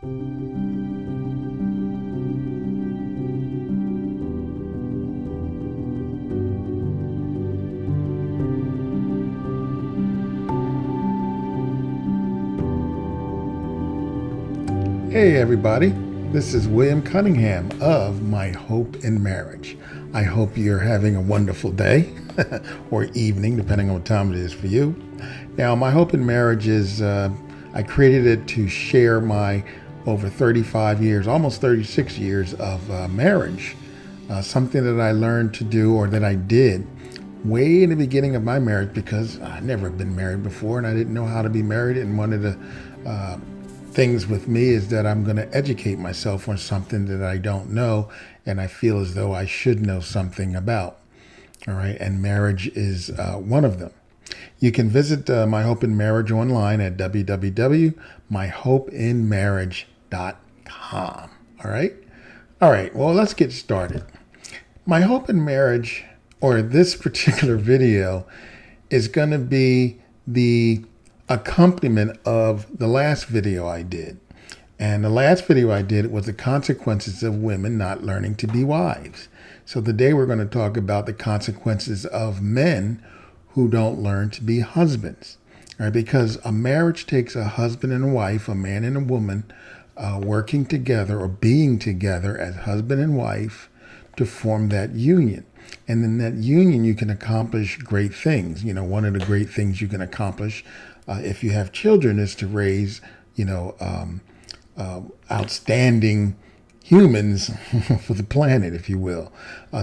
Hey everybody, this is William Cunningham of My Hope in Marriage. I hope you're having a wonderful day or evening, depending on what time it is for you. Now, My Hope in Marriage is, I created it to share my over 35 years, almost 36 years of marriage. Something that I learned to do or that I did way in the beginning of my marriage because I never been married before and I didn't know how to be married. And one of the things with me is that I'm going to educate myself on something that I don't know and I feel as though I should know something about. All right. And marriage is one of them. You can visit My Hope in Marriage online at www.myhopeinmarriage.com. All right. All right. Well, let's get started. My Hope in Marriage, or this particular video, is going to be the accompaniment of the last video I did. And the last video I did was the consequences of women not learning to be wives. So today we're going to talk about the consequences of men who don't learn to be husbands. All right, because a marriage takes a husband and a wife, a man and a woman, working together or being together as husband and wife to form that union. And in that union, you can accomplish great things. You know, one of the great things you can accomplish if you have children is to raise, outstanding humans for the planet, if you will,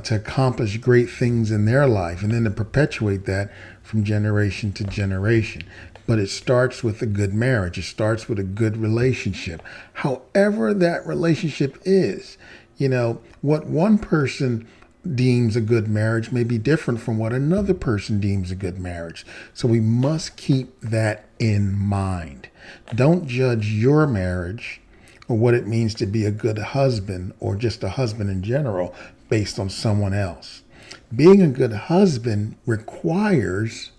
to accomplish great things in their life and then to perpetuate that from generation to generation. But it starts with a good marriage. It starts with a good relationship. However that relationship is, what one person deems a good marriage may be different from what another person deems a good marriage. So we must keep that in mind. Don't judge your marriage or what it means to be a good husband or just a husband in general based on someone else. Being a good husband requires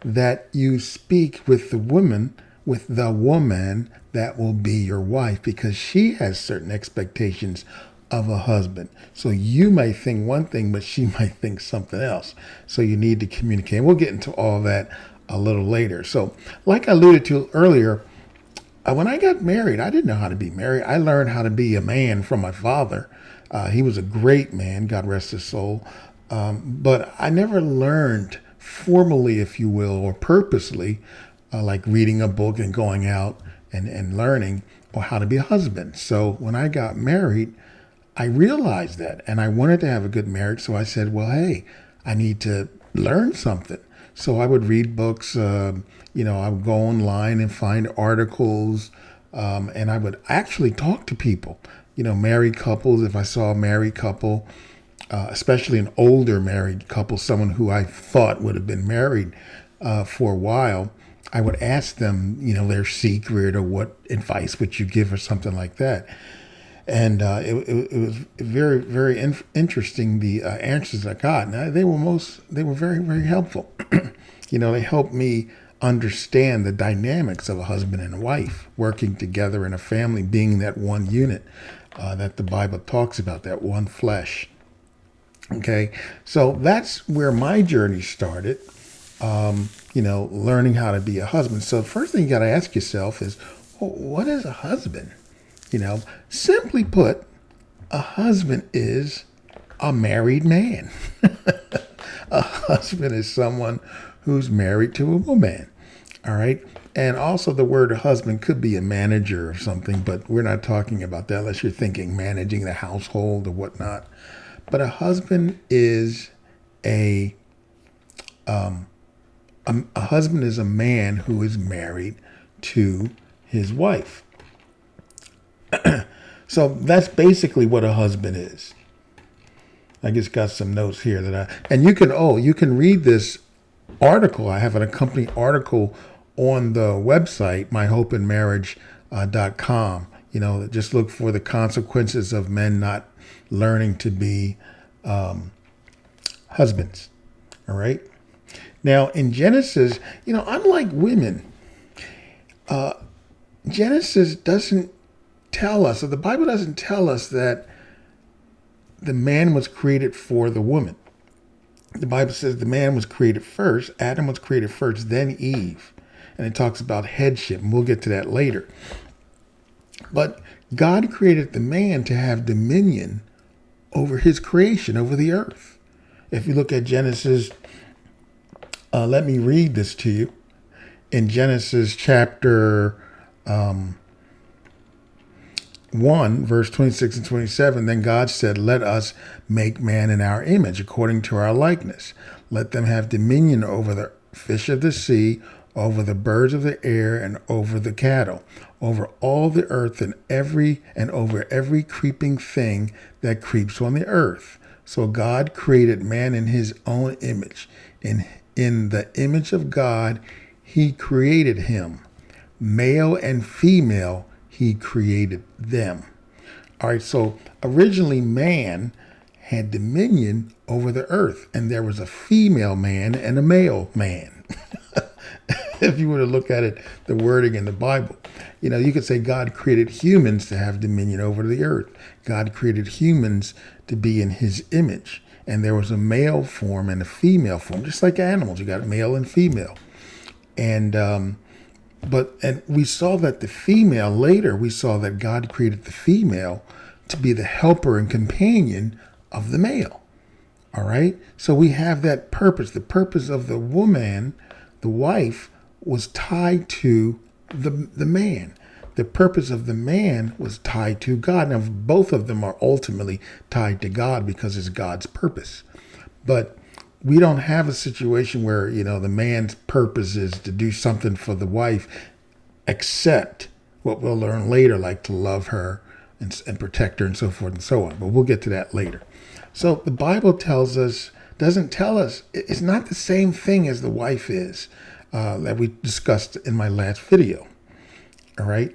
that you speak with the woman that will be your wife because she has certain expectations of a husband. So you may think one thing, but she might think something else. So you need to communicate. And we'll get into all that a little later. So like I alluded to earlier, when I got married, I didn't know how to be married. I learned how to be a man from my father. He was a great man, God rest his soul. But I never learned formally, if you will, or purposely, like reading a book and going out and learning or how to be a husband. So when I got married, I realized that and I wanted to have a good marriage. So I said, well, hey, I need to learn something. So I would read books, I would go online and find articles, and I would actually talk to people, married couples. If I saw a married couple, especially an older married couple, someone who I thought would have been married for a while, I would ask them, their secret or what advice would you give or something like that. And it was very, very interesting, the answers I got. Now, they were very, very helpful. They helped me understand the dynamics of a husband and a wife working together in a family, being that one unit that the Bible talks about, that one flesh. Okay, so that's where my journey started, learning how to be a husband. So the first thing you got to ask yourself is, what is a husband? Simply put, a husband is a married man. A husband is someone who's married to a woman. All right. And also the word husband could be a manager or something, but we're not talking about that unless you're thinking managing the household or whatnot. But a husband is a husband is a man who is married to his wife. So that's basically what a husband is. I just got some notes here and you can read this article. I have an accompanying article on the website, myhopeinmarriage.com. Just look for the consequences of men not learning to be husbands. All right. Now in Genesis, unlike women, Genesis doesn't tell us, or the Bible doesn't tell us that the man was created for the woman. The Bible says the man was created first. Adam was created first, then Eve. And it talks about headship, and we'll get to that later. But God created the man to have dominion over his creation, over the earth. If you look at Genesis, let me read this to you. In Genesis chapter 1, verse 26 and 27, then God said, let us make man in our image, according to our likeness. Let them have dominion over the fish of the sea, over the birds of the air, and over the cattle, over all the earth, and over every creeping thing that creeps on the earth. So God created man in his own image. In the image of God, he created him. Male and female, he created them. All right, so originally man had dominion over the earth, and there was a female man and a male man. If you were to look at it, the wording in the Bible, you could say God created humans to have dominion over the earth. God created humans to be in his image. And there was a male form and a female form, just like animals. You got male and female. And we saw that the female, later we saw that God created the female to be the helper and companion of the male. All right. So we have that purpose. The purpose of the woman, the wife, was tied to the man. The purpose of the man was tied to God. Now, both of them are ultimately tied to God because it's God's purpose. But we don't have a situation where, the man's purpose is to do something for the wife, except what we'll learn later, like to love her and protect her and so forth and so on. But we'll get to that later. So the Bible doesn't tell us, it's not the same thing as the wife is that we discussed in my last video. All right.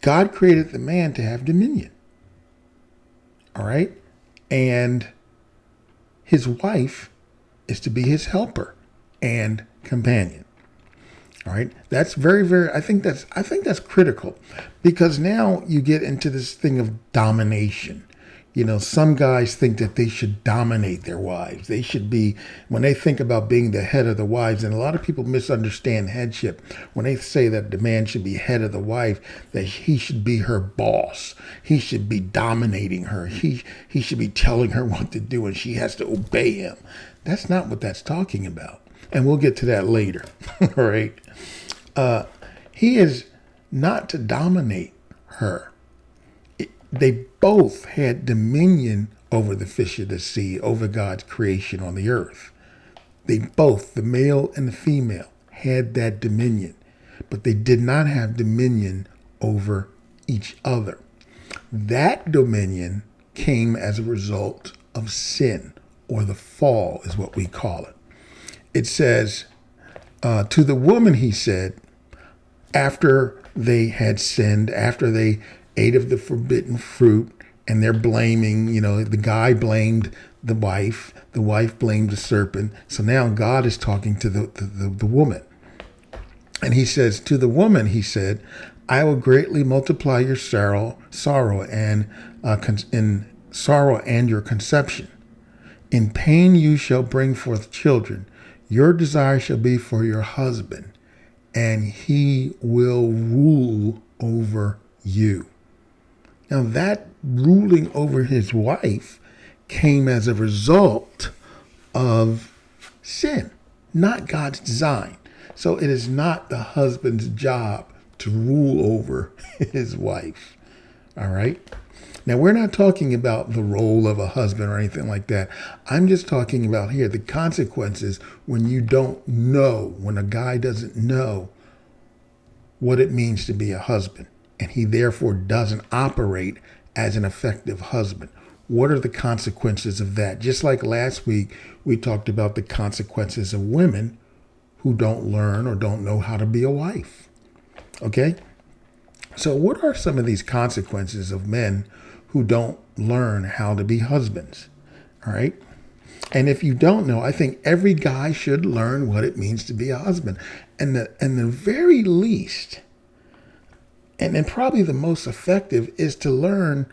God created the man to have dominion. All right. And his wife is to be his helper and companion. All right. That's very, very, I think that's critical, because now you get into this thing of domination. Some guys think that they should dominate their wives. They should be, when they think about being the head of the wives, and a lot of people misunderstand headship when they say that the man should be head of the wife, that he should be her boss. He should be dominating her. He should be telling her what to do, and she has to obey him. That's not what that's talking about. And we'll get to that later. All right. He is not to dominate her. They both had dominion over the fish of the sea, over God's creation on the earth. They both, the male and the female, had that dominion, but they did not have dominion over each other. That dominion came as a result of sin, or the fall is what we call it. It says, to the woman, he said, after they had sinned, after they ate of the forbidden fruit, and they're blaming, the guy blamed the wife blamed the serpent. So now God is talking to the woman. And he says, to the woman, he said, I will greatly multiply your sorrow and your conception. In pain you shall bring forth children. Your desire shall be for your husband, and he will rule over you. Now that ruling over his wife came as a result of sin, not God's design. So it is not the husband's job to rule over his wife. All right. Now, we're not talking about the role of a husband or anything like that. I'm just talking about here the consequences when you don't know, when a guy doesn't know what it means to be a husband, and he therefore doesn't operate as an effective husband. What are the consequences of that? Just like last week, we talked about the consequences of women who don't learn or don't know how to be a wife. Okay? So what are some of these consequences of men who don't learn how to be husbands? All right? And if you don't know, I think every guy should learn what it means to be a husband. And the very least, And then probably the most effective is to learn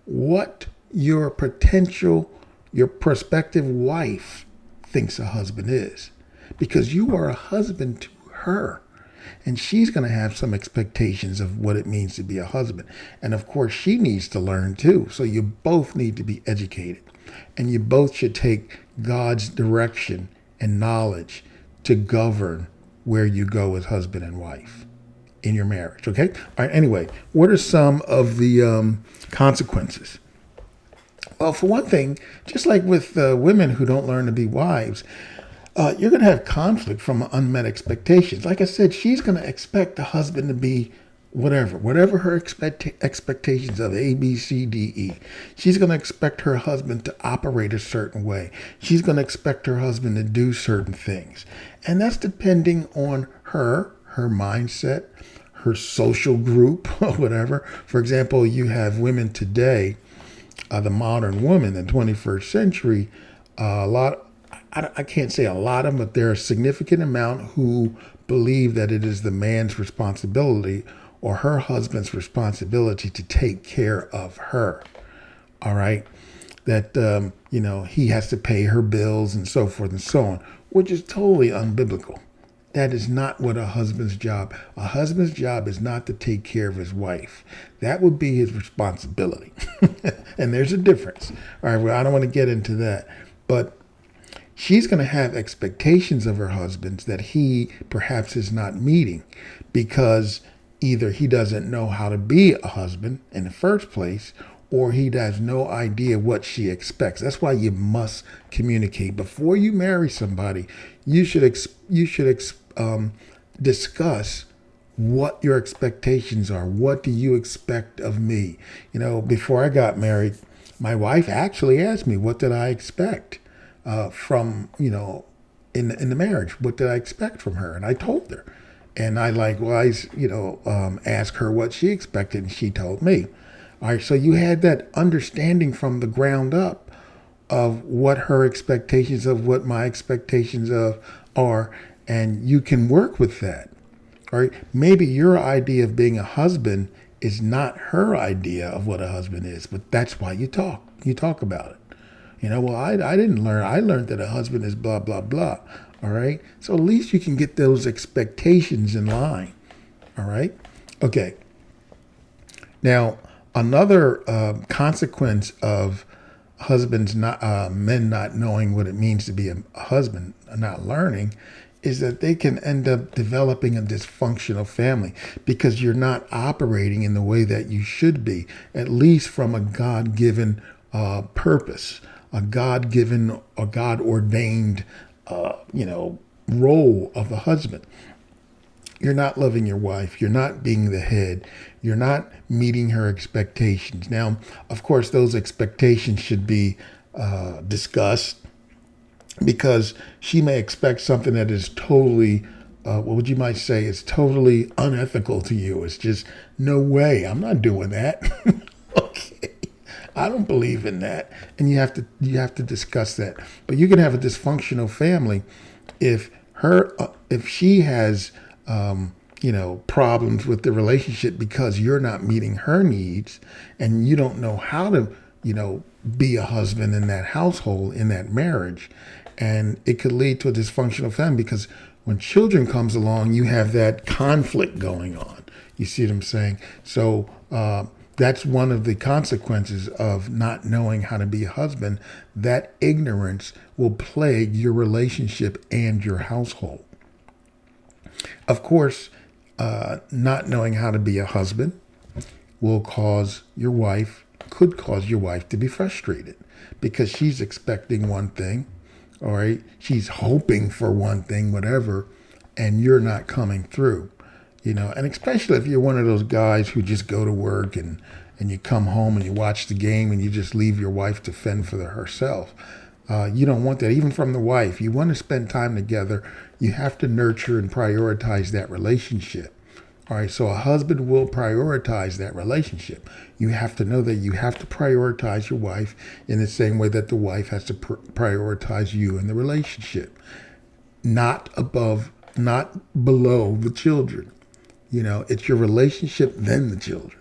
what your prospective wife thinks a husband is. Because you are a husband to her. And she's going to have some expectations of what it means to be a husband. And of course, she needs to learn too. So you both need to be educated. And you both should take God's direction and knowledge to govern where you go as husband and wife in your marriage. Okay? All right. Anyway, what are some of the consequences? Well, for one thing, just like with women who don't learn to be wives, you're going to have conflict from unmet expectations. Like I said, she's going to expect the husband to be whatever her expectations of A, B, C, D, E. She's going to expect her husband to operate a certain way. She's going to expect her husband to do certain things. And that's depending on her mindset, her social group, or whatever. For example, you have women today, the modern woman in the 21st century, I can't say a lot of them, but there are a significant amount who believe that it is the man's responsibility or her husband's responsibility to take care of her. All right. That, he has to pay her bills and so forth and so on, which is totally unbiblical. That is not what a husband's job. A husband's job is not to take care of his wife. That would be his responsibility. And there's a difference. All right. Well, I don't want to get into that, but she's going to have expectations of her husband that he perhaps is not meeting because either he doesn't know how to be a husband in the first place, or he has no idea what she expects. That's why you must communicate. Before you marry somebody, you should discuss what your expectations are. What do you expect of me? Before I got married, my wife actually asked me, what did I expect from, in the marriage? What did I expect from her? And I told her. And I likewise, asked her what she expected, and she told me. All right, so you had that understanding from the ground up of what her expectations of what my expectations of are, and you can work with that. All right, maybe your idea of being a husband is not her idea of what a husband is, but that's why you talk. You talk about it. I didn't learn. I learned that a husband is blah, blah, blah. All right. So at least you can get those expectations in line. All right. Okay. Now, another consequence of men not knowing what it means to be a husband, not learning, is that they can end up developing a dysfunctional family because you're not operating in the way that you should be, at least from a God-given purpose, a God-given or God-ordained, role of a husband. You're not loving your wife. You're not being the head. You're not meeting her expectations. Now, of course, those expectations should be discussed because she may expect something that is totally, you might say, is totally unethical to you. It's just, no way, I'm not doing that. Okay. I don't believe in that. And you have to discuss that. But you can have a dysfunctional family if she has problems with the relationship because you're not meeting her needs and you don't know how to, be a husband in that household, in that marriage. And it could lead to a dysfunctional family because when children comes along, you have that conflict going on. You see what I'm saying? So that's one of the consequences of not knowing how to be a husband. That ignorance will plague your relationship and your household. Of course, not knowing how to be a husband could cause your wife to be frustrated because she's expecting one thing, all right? She's hoping for one thing, whatever, and you're not coming through, and especially if you're one of those guys who just go to work and you come home and you watch the game and you just leave your wife to fend for herself. You don't want that, even from the wife. You want to spend time together. You have to nurture and prioritize that relationship. All right, so a husband will prioritize that relationship. You have to know that you have to prioritize your wife in the same way that the wife has to prioritize you in the relationship. Not below the children. It's your relationship, then the children.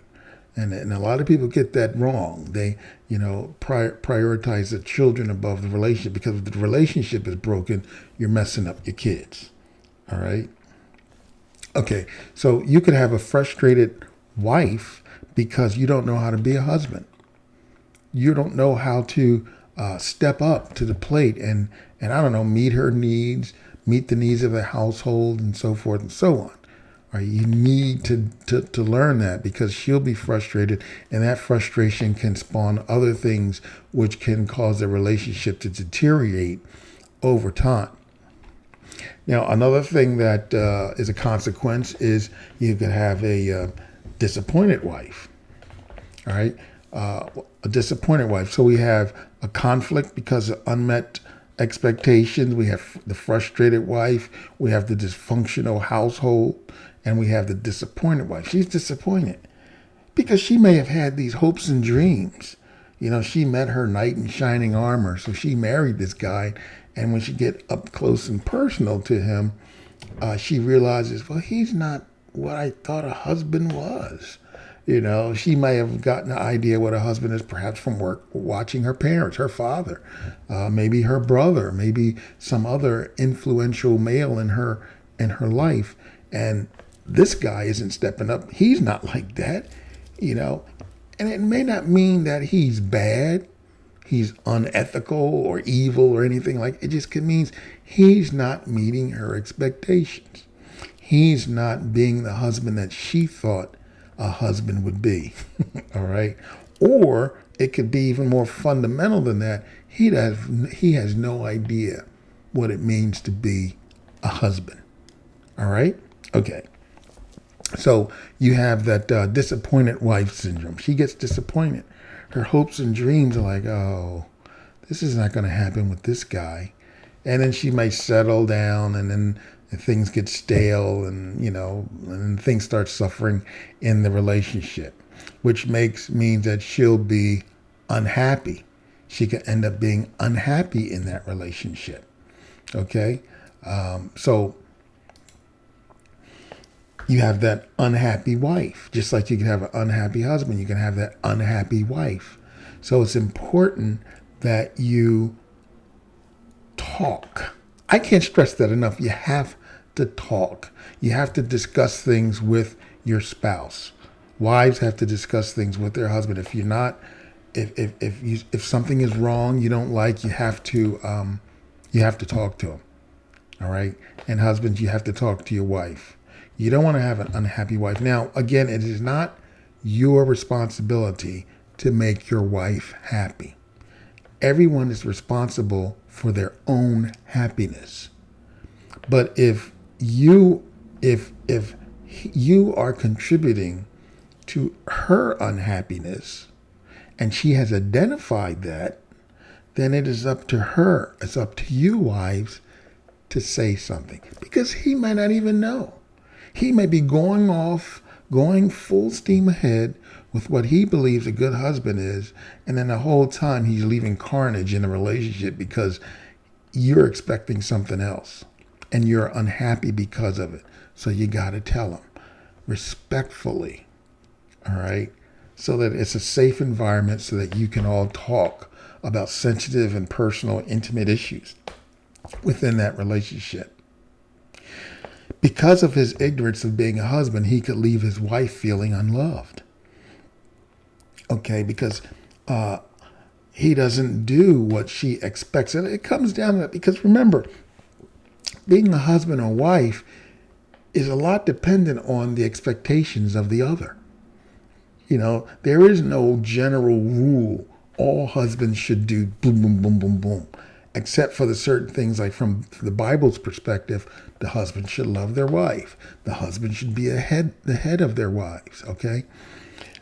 And a lot of people get that wrong. They, prioritize the children above the relationship, because if the relationship is broken, you're messing up your kids. All right. Okay. So you could have a frustrated wife because you don't know how to be a husband. You don't know how to step up to the plate and I don't know, meet her needs, meet the needs of the household, and so forth and so on. Right? You need to learn that, because she'll be frustrated, and that frustration can spawn other things which can cause the relationship to deteriorate over time. Now, another thing that is a consequence is you could have a disappointed wife. All right, a disappointed wife. So we have a conflict because of unmet expectations. We have the frustrated wife. We have the dysfunctional household. And we have the disappointed wife. She's disappointed because she may have had these hopes and dreams. She met her knight in shining armor. So she married this guy. And when she get up close and personal to him, she realizes, well, he's not what I thought a husband was. She may have gotten an idea what a husband is, perhaps from work, watching her parents, her father, maybe her brother, maybe some other influential male in her life. And this guy isn't stepping up. He's not like that, and it may not mean that he's bad, he's unethical or evil or anything like it. Just means he's not meeting her expectations. He's not being the husband that she thought a husband would be. All right. Or it could be even more fundamental than that. He has no idea what it means to be a husband. All right. Okay. So you have that disappointed wife syndrome. She gets disappointed. Her hopes and dreams are like, oh, this is not going to happen with this guy. And then she might settle down, and then things get stale, and, and things start suffering in the relationship, which means that she'll be unhappy. She could end up being unhappy in that relationship. Okay. So you have that unhappy wife, just like you can have an unhappy husband, you can have that unhappy wife. So it's important that you talk. I can't stress that enough. You have to talk. You have to discuss things with your spouse. Wives have to discuss things with their husband. If you're not, if something is wrong you don't like, you have to talk to him. All right. And husbands, you have to talk to your wife. You don't want to have an unhappy wife. Now, again, it is not your responsibility to make your wife happy. Everyone is responsible for their own happiness. But if you are contributing to her unhappiness and she has identified that, then it is up to her. It's up to you, wives, to say something, because he might not even know. He may be going full steam ahead with what he believes a good husband is, and then the whole time he's leaving carnage in a relationship because you're expecting something else, and you're unhappy because of it. So you got to tell him respectfully, all right, so that it's a safe environment so that you can all talk about sensitive and personal, intimate issues within that relationship. Because of his ignorance of being a husband, he could leave his wife feeling unloved. Okay, because he doesn't do what she expects. And it comes down to that, because remember, being a husband or wife is a lot dependent on the expectations of the other. There is no general rule. All husbands should do boom, boom, boom, boom, boom. Except for the certain things, like from the Bible's perspective, the husband should love their wife. The husband should be the head of their wives, okay?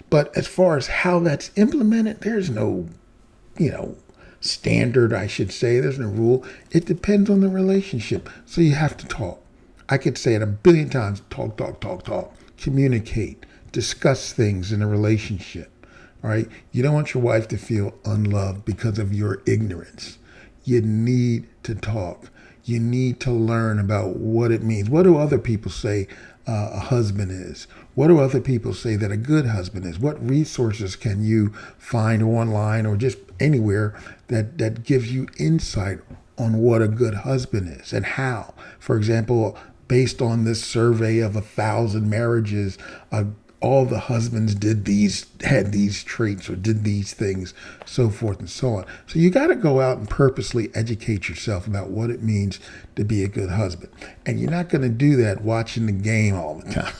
But as far as how that's implemented, there's no, standard, I should say. There's no rule. It depends on the relationship. So you have to talk. I could say it a billion times. Talk, talk, talk, talk. Communicate. Discuss things in a relationship, all right? You don't want your wife to feel unloved because of your ignorance. You need to talk. You need to learn about what it means. What do other people say a husband is? What do other people say that a good husband is? What resources can you find online or just anywhere that gives you insight on what a good husband is and how? For example, based on this survey of 1,000 marriages, all the husbands had these traits or did these things, so forth and so on. So you got to go out and purposely educate yourself about what it means to be a good husband. And you're not going to do that watching the game all the time.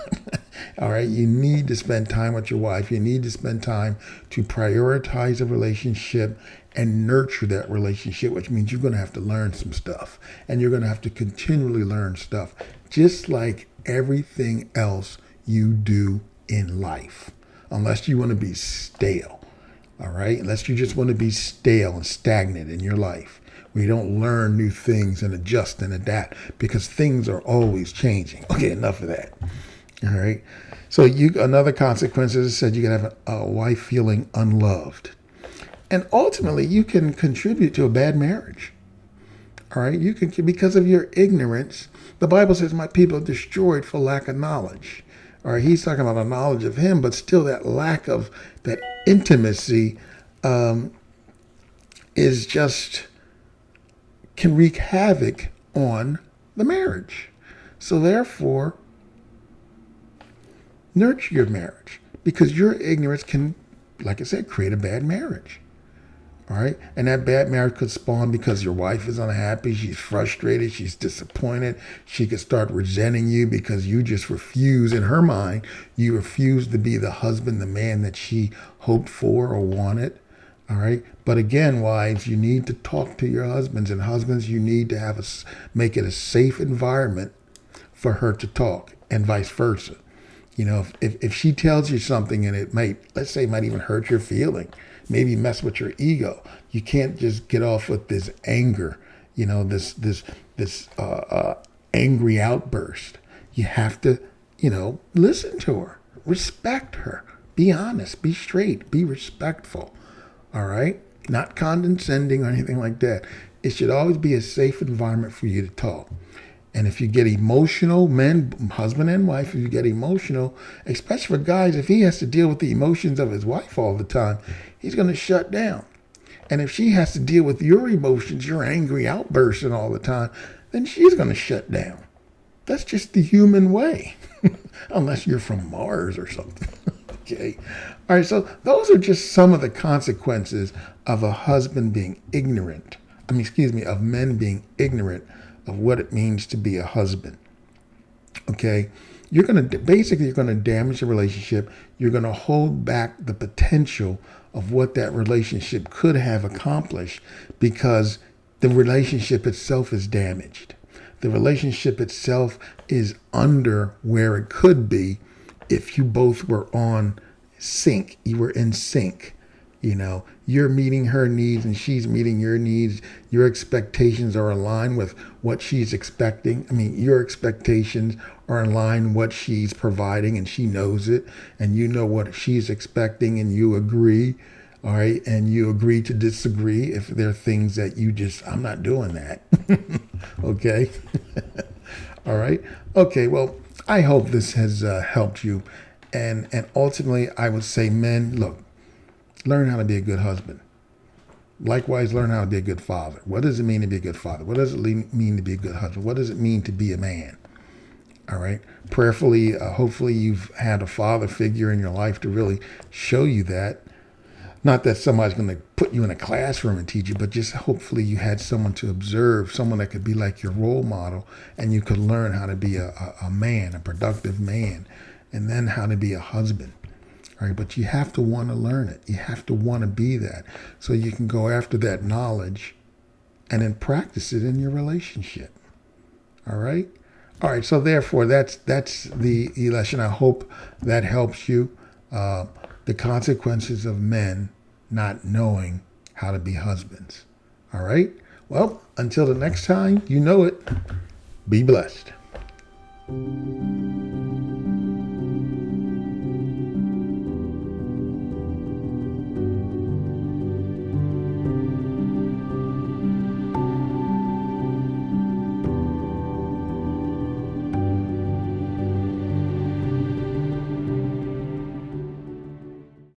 All right. You need to spend time with your wife. You need to spend time to prioritize a relationship and nurture that relationship, which means you're going to have to learn some stuff and you're going to have to continually learn stuff, just like everything else you do in life, unless you want to be stale. All right. Unless you just want to be stale and stagnant in your life, where you don't learn new things and adjust and adapt because things are always changing. Okay. Enough of that. All right. So another consequence is said you can have a wife feeling unloved. And ultimately, you can contribute to a bad marriage. All right. You can, because of your ignorance. The Bible says, my people are destroyed for lack of knowledge. All right. He's talking about a knowledge of him, but still that lack of that intimacy is just can wreak havoc on the marriage. So therefore, nurture your marriage, because your ignorance can, like I said, create a bad marriage. All right. And that bad marriage could spawn because your wife is unhappy. She's frustrated. She's disappointed. She could start resenting you because you just refuse, in her mind, you refuse to be the husband, the man that she hoped for or wanted. All right. But again, wives, you need to talk to your husbands, and husbands, you need to make it a safe environment for her to talk, and vice versa. You know, if she tells you something and it might, let's say, it might even hurt your feeling, maybe mess with your ego, you can't just get off with this anger, you know, this angry outburst. You have to, you know, listen to her, respect her, be honest, be straight, be respectful. All right, not condescending or anything like that. It should always be a safe environment for you to talk. And if you get emotional, men, husband and wife, if you get emotional, especially for guys, if he has to deal with the emotions of his wife all the time, he's going to shut down. And if she has to deal with your emotions, your angry outbursting all the time, then she's going to shut down. That's just the human way, unless you're from Mars or something. Okay. All right. So those are just some of the consequences of a husband being ignorant. Of men being ignorant of what it means to be a husband. Okay. You're going to damage the relationship. You're going to hold back the potential of what that relationship could have accomplished, because the relationship itself is damaged. The relationship itself is under where it could be if you both were on sync. You were in sync. You know, you're meeting her needs and she's meeting your needs. Your expectations are aligned with what she's expecting. Your expectations are in line with what she's providing, and she knows it, and you know what she's expecting, and you agree. All right. And you agree to disagree if there are things that I'm not doing that. Okay. All right. Okay. Well, I hope this has helped you. And ultimately, I would say, men, look, learn how to be a good husband. Likewise, learn how to be a good father. What does it mean to be a good father? What does it mean to be a good husband? What does it mean to be a man? All right. Prayerfully, hopefully you've had a father figure in your life to really show you that. Not that somebody's going to put you in a classroom and teach you, but just hopefully you had someone to observe, someone that could be like your role model, and you could learn how to be a man, a productive man, and then how to be a husband. All right, but you have to want to learn it. You have to want to be that, so you can go after that knowledge and then practice it in your relationship. All right? All right, so therefore, that's the lesson. I hope that helps you. The consequences of men not knowing how to be husbands. All right? Well, until the next time, you know it. Be blessed.